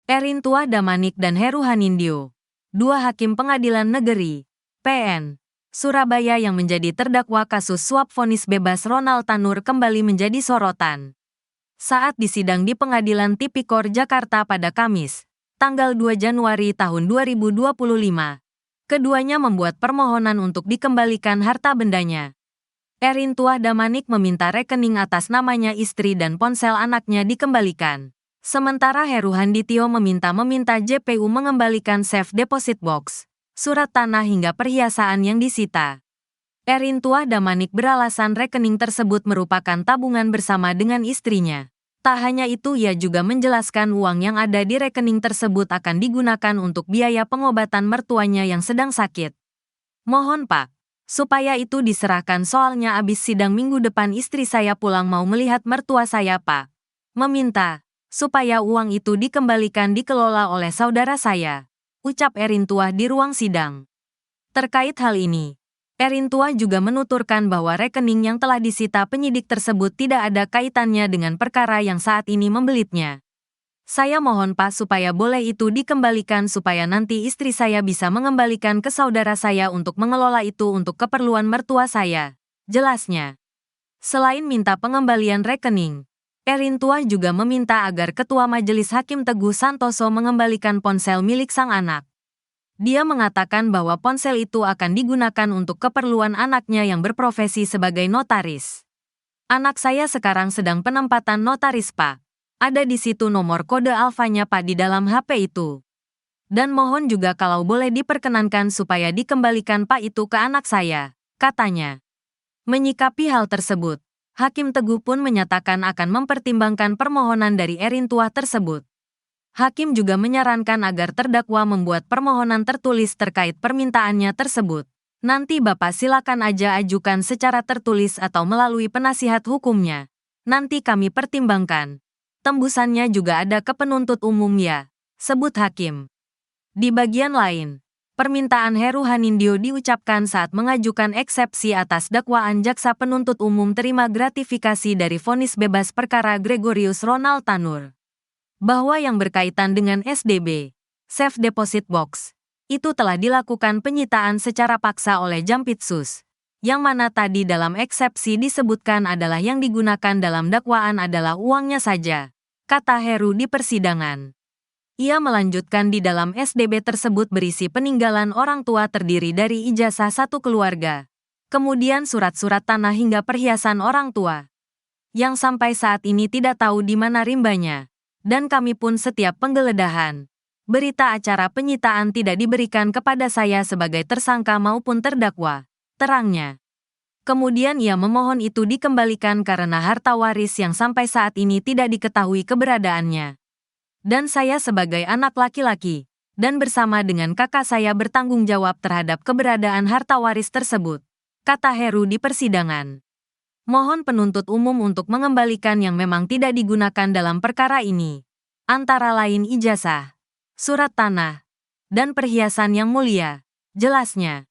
Erintua Damanik dan Heru Hanindyo, dua hakim pengadilan negeri, PN, Surabaya yang menjadi terdakwa kasus suap vonis bebas Ronald Tanur kembali menjadi sorotan. Saat disidang di Pengadilan Tipikor Jakarta pada Kamis, tanggal 2 Januari tahun 2025, keduanya membuat permohonan untuk dikembalikan harta bendanya. Erintua Damanik meminta rekening atas namanya istri dan ponsel anaknya dikembalikan. Sementara Heru Handityo meminta JPU mengembalikan safe deposit box, surat tanah hingga perhiasan yang disita. Erintua Damanik beralasan rekening tersebut merupakan tabungan bersama dengan istrinya. Tak hanya itu, ia juga menjelaskan uang yang ada di rekening tersebut akan digunakan untuk biaya pengobatan mertuanya yang sedang sakit. Mohon Pak, supaya itu diserahkan soalnya abis sidang minggu depan istri saya pulang mau melihat mertua saya Pak. Meminta supaya uang itu dikembalikan dikelola oleh saudara saya, ucap Erintua di ruang sidang. Terkait hal ini, Erintua juga menuturkan bahwa rekening yang telah disita penyidik tersebut tidak ada kaitannya dengan perkara yang saat ini membelitnya. Saya mohon Pak supaya boleh itu dikembalikan supaya nanti istri saya bisa mengembalikan ke saudara saya untuk mengelola itu untuk keperluan mertua saya, jelasnya. Selain minta pengembalian rekening, Erintua juga meminta agar Ketua Majelis Hakim Teguh Santoso mengembalikan ponsel milik sang anak. Dia mengatakan bahwa ponsel itu akan digunakan untuk keperluan anaknya yang berprofesi sebagai notaris. Anak saya sekarang sedang penempatan notaris Pak. Ada di situ nomor kode alfanya Pak di dalam HP itu. Dan mohon juga kalau boleh diperkenankan supaya dikembalikan Pak itu ke anak saya, katanya. Menyikapi hal tersebut, Hakim Teguh pun menyatakan akan mempertimbangkan permohonan dari Erintua tersebut. Hakim juga menyarankan agar terdakwa membuat permohonan tertulis terkait permintaannya tersebut. Nanti Bapak silakan aja ajukan secara tertulis atau melalui penasihat hukumnya. Nanti kami pertimbangkan. Tembusannya juga ada ke penuntut umum ya, sebut Hakim. Di bagian lain, permintaan Heru Hanindyo diucapkan saat mengajukan eksepsi atas dakwaan jaksa penuntut umum terima gratifikasi dari vonis bebas perkara Gregorius Ronald Tanur. Bahwa yang berkaitan dengan SDB, Safe Deposit Box, itu telah dilakukan penyitaan secara paksa oleh Jampitsus, yang mana tadi dalam eksepsi disebutkan adalah yang digunakan dalam dakwaan adalah uangnya saja, kata Heru di persidangan. Ia melanjutkan di dalam SDB tersebut berisi peninggalan orang tua terdiri dari ijazah satu keluarga, kemudian surat-surat tanah hingga perhiasan orang tua, yang sampai saat ini tidak tahu di mana rimbanya. Dan kami pun setiap penggeledahan, berita acara penyitaan tidak diberikan kepada saya sebagai tersangka maupun terdakwa, terangnya. Kemudian ia memohon itu dikembalikan karena harta waris yang sampai saat ini tidak diketahui keberadaannya. Dan saya sebagai anak laki-laki, dan bersama dengan kakak saya bertanggung jawab terhadap keberadaan harta waris tersebut, kata Heru di persidangan. Mohon penuntut umum untuk mengembalikan yang memang tidak digunakan dalam perkara ini, antara lain ijazah, surat tanah, dan perhiasan yang mulia, jelasnya.